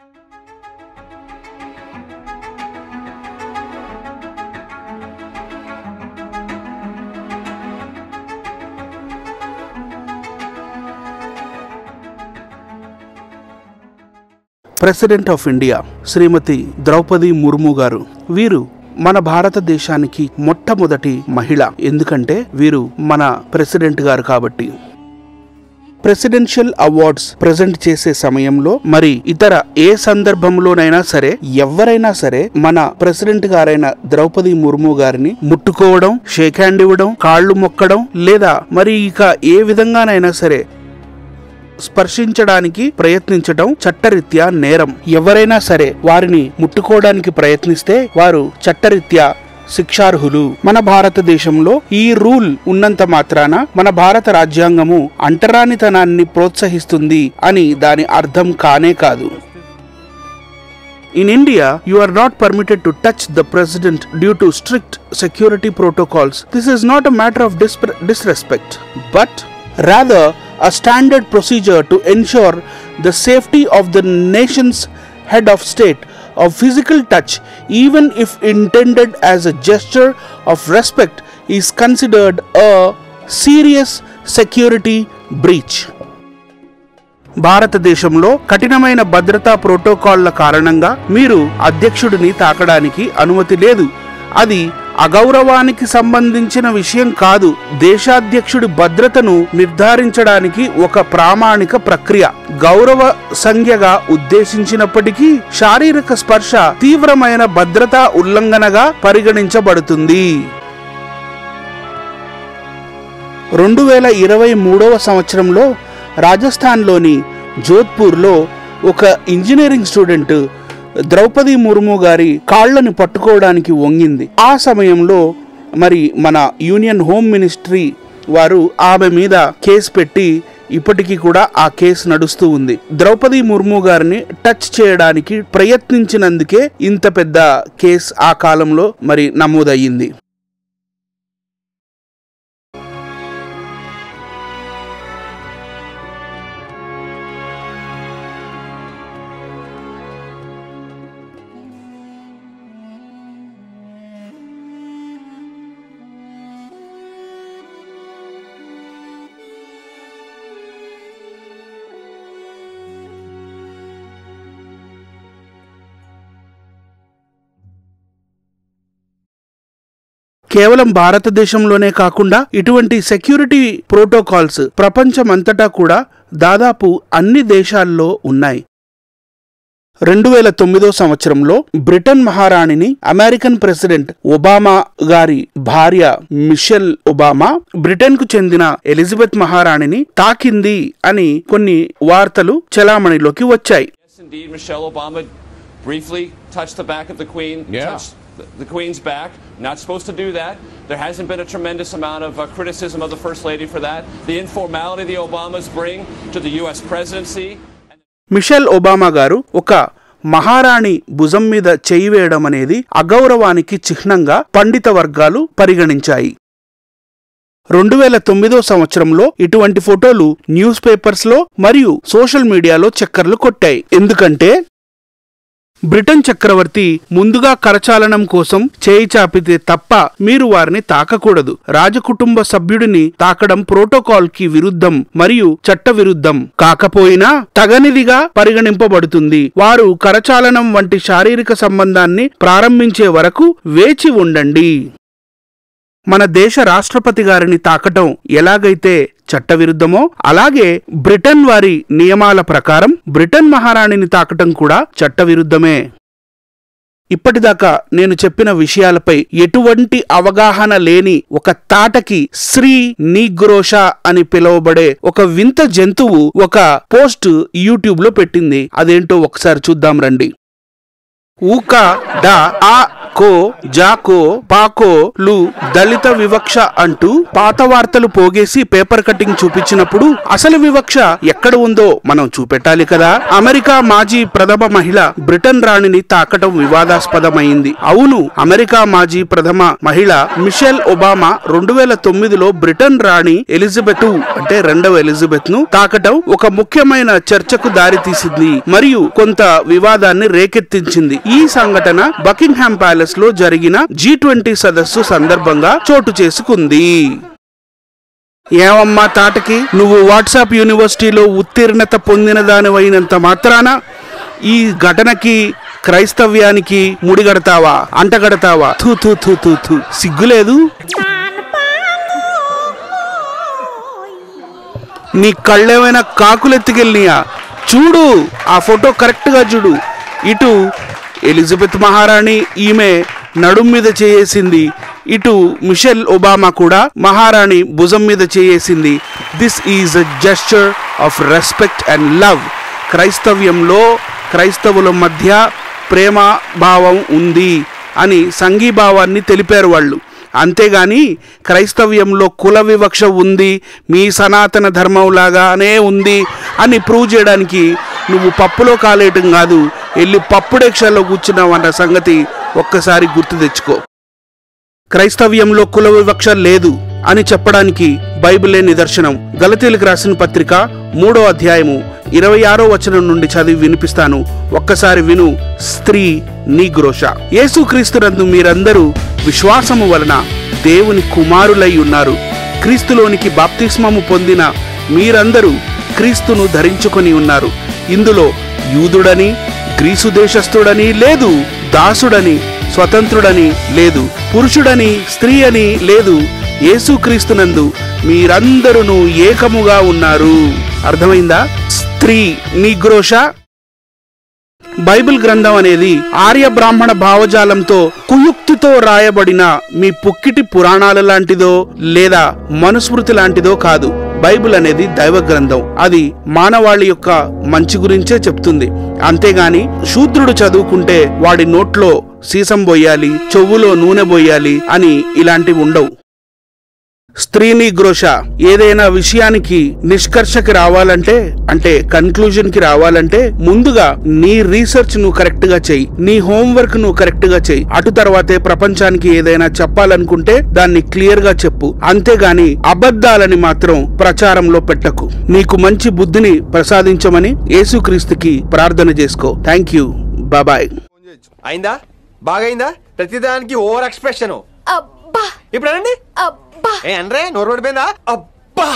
President of India శ్రీమతి ద్రౌపది ముర్ము గారు. వీరు మన భారతదేశానికి మొట్టమొదటి మహిళ. ఎందుకంటే వీరు మన ప్రెసిడెంట్ గారు కాబట్టి. ప్రెసిడెన్షియల్ అవార్డ్స్ ప్రెజెంట్ చేసే సమయంలో మరి ఇతర ఏ సందర్భంలోనైనా సరే ఎవరైనా సరే మన ప్రెసిడెంట్ గారైన ద్రౌపది ముర్ము గారిని ముట్టుకోవడం, షేక్ హ్యాండ్ ఇవ్వడం, కాళ్ళు మొక్కడం లేదా మరి ఇక ఏ విధంగానైనా సరే స్పర్శించడానికి ప్రయత్నించడం చట్టరీత్యా నేరం. ఎవరైనా సరే వారిని ముట్టుకోవడానికి ప్రయత్నిస్తే వారు చట్టరీత్యా శిక్షార్హులు. మన భారతదేశంలో ఈ రూల్ ఉన్నంత మాత్రాన మన భారత రాజ్యాంగము అంటరానితనాన్ని ప్రోత్సహిస్తుంది అని దాని అర్థం కానే కాదు. In India, you are not permitted to touch the president due to strict security protocols. This is not a matter of disrespect, but rather a standard procedure to ensure the safety of the nation's head of state. Of physical touch, even if intended as a gesture of respect, is considered a serious security breach. భారతదేశంలో కఠినమైన భద్రతా ప్రోటోకాల్ల కారణంగా మీరు అధ్యక్షుడిని తాకడానికి అనుమతి లేదు. అది అగౌరవానికి సంబంధించిన విషయం కాదు. దేశాధ్యక్షుడి భద్రతను నిర్ధారించడానికి ఒక ప్రామాణిక ప్రక్రియ. గౌరవ సంజ్ఞగా ఉద్దేశించినప్పటికీ శారీరక స్పర్శ తీవ్రమైన భద్రతా ఉల్లంఘనగా పరిగణించబడుతుంది. 2023వ సంవత్సరంలో రాజస్థాన్లోని జోధ్పూర్లో ఒక ఇంజనీరింగ్ స్టూడెంట్ ద్రౌపది ముర్ము గారి కాళ్లను పట్టుకోవడానికి వంగింది. ఆ సమయంలో మరి మన యూనియన్ హోమ్ మినిస్ట్రీ వారు ఆమె మీద కేసు పెట్టి ఇప్పటికీ కూడా ఆ కేసు నడుస్తూ ఉంది. ద్రౌపది ముర్ము గారిని టచ్ చేయడానికి ప్రయత్నించినందుకే ఇంత పెద్ద కేసు ఆ కాలంలో మరి నమోదయ్యింది. కేవలం భారతదేశంలోనే కాకుండా ఇటువంటి సెక్యూరిటీ ప్రోటోకాల్స్ ప్రపంచమంతటా కూడా దాదాపు అన్ని దేశాల్లో ఉన్నాయి. 2009 సంవత్సరంలో బ్రిటన్ మహారాణిని అమెరికన్ ప్రెసిడెంట్ ఒబామా గారి భార్య మిషెల్ ఒబామా బ్రిటన్ కు చెందిన ఎలిజబెత్ మహారాణిని తాకింది అని కొన్ని వార్తలు చలామణిలోకి వచ్చాయి. The Queen's back. Not supposed to do that. There hasn't been a tremendous amount of criticism of the First Lady for that. The informality the Obamas bring to the U.S. presidency. Michelle Obama గారు ఒక మహారాణి భుజం మీద చేయి వేయడం అనేది అగౌరవానికి చిహ్నంగా పండిత వర్గాలు పరిగణించాయి. 2009 సంవత్సరంలో ఇటువంటి ఫోటోలు న్యూస్ పేపర్స్ లో మరియు సోషల్ మీడియాలో చక్కర్లు కొట్టాయి. ఎందుకంటే బ్రిటన్ చక్రవర్తి ముందుగా కరచాలనం కోసం చేయి చాపితే తప్ప మీరు వారిని తాకకూడదు. రాజకుటుంబ సభ్యుడిని తాకడం ప్రోటోకాల్ కి విరుద్ధం మరియు చట్ట విరుద్ధం. కాకపోయినా తగనిదిగా పరిగణింపబడుతుంది. వారు కరచాలనం వంటి శారీరక సంబంధాన్ని ప్రారంభించే వరకు వేచి ఉండండి. మన దేశ రాష్ట్రపతి గారిని తాకటం ఎలాగైతే చట్టవిరుద్ధమో అలాగే బ్రిటన్ వారి నియమాల ప్రకారం బ్రిటన్ మహారాణిని తాకటం కూడా చట్టవిరుద్ధమే. ఇప్పటిదాకా నేను చెప్పిన విషయాలపై ఎటువంటి అవగాహన లేని ఒక తాటకి శ్రీ నీగ్రోషా అని పిలువబడే ఒక వింత జంతువు ఒక పోస్ట్ యూట్యూబ్ లో పెట్టింది. అదేంటో ఒకసారి చూద్దాం రండి. ఊకా డా ఆ కో జాకో పాకో లు దళిత వివక్ష అంటూ పాత వార్తలు పోగేసి పేపర్ కటింగ్ చూపించినప్పుడు అసలు వివక్ష ఎక్కడ ఉందో మనం చూపెట్టాలి కదా. అమెరికా మాజీ ప్రథమ మహిళ బ్రిటన్ రాణిని తాకటం వివాదాస్పదమైంది. అవును, అమెరికా మాజీ ప్రథమ మహిళ మిషెల్ ఒబామా 2009లో బ్రిటన్ రాణి ఎలిజబెత్ అంటే రెండవ ఎలిజబెత్ ను తాకటం ఒక ముఖ్యమైన చర్చకు దారితీసింది మరియు కొంత వివాదాన్ని రేకెత్తించింది. ఈ సంఘటన బకింగ్హామ్ ప్యాలెస్ లో జరిగిన G20 సదస్సు సందర్భంగా చోటు చేసుకుంది. ఏమమ్మా తాటకి, నువ్వు వాట్సాప్ యూనివర్సిటీలో ఉత్తీర్ణత పొందిన దానివైనంత మాత్రాన ఈ ఘటనకి క్రైస్తవ్యానికి ముడిగడతావా, అంటగడతావా? థూ థూ థూ థూ థూ, సిగ్గులేదు? నీ కళ్ళేమైనా కాకులెత్తికెళ్ళినాయా? చూడు, ఆ ఫోటో కరెక్ట్ గా చూడు. ఇటు ఎలిజబెత్ మహారాణి ఈమె నడుం మీద చేయేసింది, ఇటు మిషెల్ ఒబామా కూడా మహారాణి భుజం మీద చేయేసింది. This is a gesture of respect and love. క్రైస్తవ్యంలో క్రైస్తవుల మధ్య ప్రేమ భావం ఉంది అని సంఘీభావాన్ని తెలిపారు వాళ్ళు. అంతేగాని క్రైస్తవ్యంలో కుల వివక్ష ఉంది, మీ సనాతన ధర్మం లాగానే ఉంది అని ప్రూవ్ చేయడానికి నువ్వు పప్పులో కాలేయటం కాదు, వెళ్ళి పప్పుడేక్షల్లో కూర్చున్నావు అన్న సంగతి ఒక్కసారి గుర్తు తెచ్చుకో. క్రైస్తవ్యంలో కుల వివక్ష లేదు అని చెప్పడానికి బైబిలే నిదర్శనం. గలతీయులకు రాసిన పత్రిక 3వ అధ్యాయము 26వ వచనం నుండి చదివి వినిపిస్తాను, ఒక్కసారి విను. స్త్రీ నీగ్రోష. యేసుక్రీస్తునందు మీరందరూ విశ్వాసము వలన దేవుని కుమారులై ఉన్నారు. క్రీస్తులోనికి బాప్తిస్మము పొందిన మీరందరూ క్రీస్తును ధరించుకొని ఉన్నారు. ఇందులో యూదుడని గ్రీసు దేశస్థుడని లేదు, దాసుడని స్వతంత్రుడని లేదు, పురుషుడని స్త్రీ అని లేదు. యేసుక్రీస్తునందు మీరందరూ ఏకముగా ఉన్నారు. అర్థమైందా? స్త్రీ నీగ్రోష. బైబిల్ గ్రంథం అనేది ఆర్య బ్రాహ్మణ భావజాలంతో కుయుక్తితో రాయబడిన మీ పుక్కిటి పురాణాల లాంటిదో లేదా మనుస్మృతి లాంటిదో కాదు. బైబిల్ అనేది దైవ గ్రంథం. అది మానవాళి యొక్క మంచి గురించే చెప్తుంది. అంతేగాని శూద్రుడు చదువుకుంటే వాడి నోట్లో సీసం బొయ్యాలి, చెవులో నూనె బొయ్యాలి అని ఇలాంటివి ఉండవు. స్త్రీని గ్రోష. ఏదైనా విషయానికి నిష్కర్షకి రావాలంటే, అంటే కన్క్లూజన్ కి రావాలంటే ముందుగా నీ రీసెర్చ్ నువ్వు కరెక్ట్ గా చెయ్యి, నీ హోంవర్క్ నువ్వు కరెక్ట్ గా చెయ్యి. అటు తర్వాతే ప్రపంచానికి ఏదైనా చెప్పాలనుకుంటే దాన్ని క్లియర్ గా చెప్పు. అంతేగాని అబద్ధాలని మాత్రం ప్రచారంలో పెట్టకు. నీకు మంచి బుద్ధిని ప్రసాదించమని యేసుక్రీస్తుకి ప్రార్థన చేసుకో. థ్యాంక్ యూ, బాబాయ్. అయిందా? బాగైందా? ప్రతిదానికి ఓవర్ ఎక్స్ప్రెషన్. ఇప్పుడు అనండి. ఏ అనరే, నోరు పడిపోయిందా? అబ్బా.